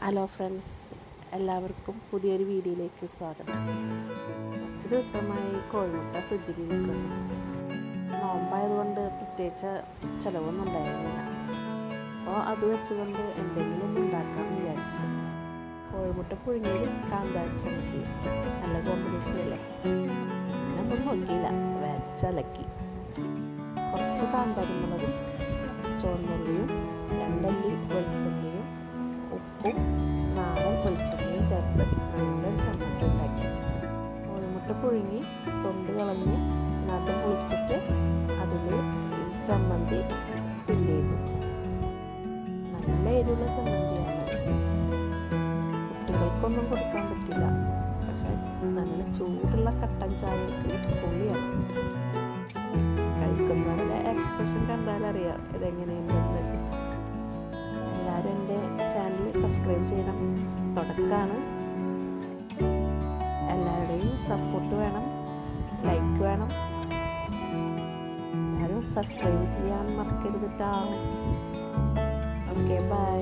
Hello friends, എല്ലാവർക്കും പുതിയൊരു വീഡിയോയിലേക്ക് സ്വാഗതം. കുറച്ച് ദിവസമായി കോഴിമുട്ട ഫ്രിഡ്ജിൽ നിൽക്കുന്നു. നോമ്പായതുകൊണ്ട് പ്രത്യേകിച്ച് ചിലവൊന്നും ഉണ്ടായിരുന്നില്ല. അപ്പോൾ അത് വെച്ചുകൊണ്ട് എന്തെങ്കിലും ഉണ്ടാക്കാമെന്ന് വിചാരിച്ചു. കോഴിമുട്ട പുഴുങ്ങിയതും കാന്താരി ചമ്മന്തി നല്ല കോമ്പിനേഷനല്ലേ. ഒന്നും നോക്കിയില്ല, വെച്ചലക്കി. കുറച്ച് കാന്താരി മുളകും ചുവന്നുള്ളിയും 2 അല്ലി വെളുത്തുള്ളിയും ഉപ്പും നാടൻ വെളിച്ചെണ്ണയും ചേർത്ത് നല്ലൊരു ചമ്മന്തി ഉണ്ടാക്കി. കോഴിമുട്ട പുഴുങ്ങി തൊണ്ട് കളഞ്ഞ് അതിനകത്ത് പൊളിച്ചിട്ട് അതിൽ ഈ ചമ്മന്തി ഫില്ല് ചെയ്തു. നല്ല എരിവുള്ള ചമ്മന്തിയാണ്. കുട്ടികൾക്കൊന്നും കൊടുക്കാൻ പറ്റില്ല, പക്ഷെ നല്ല ചൂടുള്ള കട്ടൻ ചായക്ക് പൊളിയാണ്. കഴിക്കുന്നവരുടെ എക്സ്പ്രഷൻ കണ്ടാലറിയാം ഇതെങ്ങനെയുണ്ടെന്ന്. എല്ലാവരും എൻ്റെ ചാനൽ സബ്സ്ക്രൈബ് ചെയ്യണം. തുടക്കമാണ്. എല്ലാവരുടെയും സപ്പോർട്ട് വേണം, ലൈക്ക് വേണം. എല്ലാവരും സബ്സ്ക്രൈബ് ചെയ്യാൻ മറക്കരുത് കേട്ടോ. Okay, by.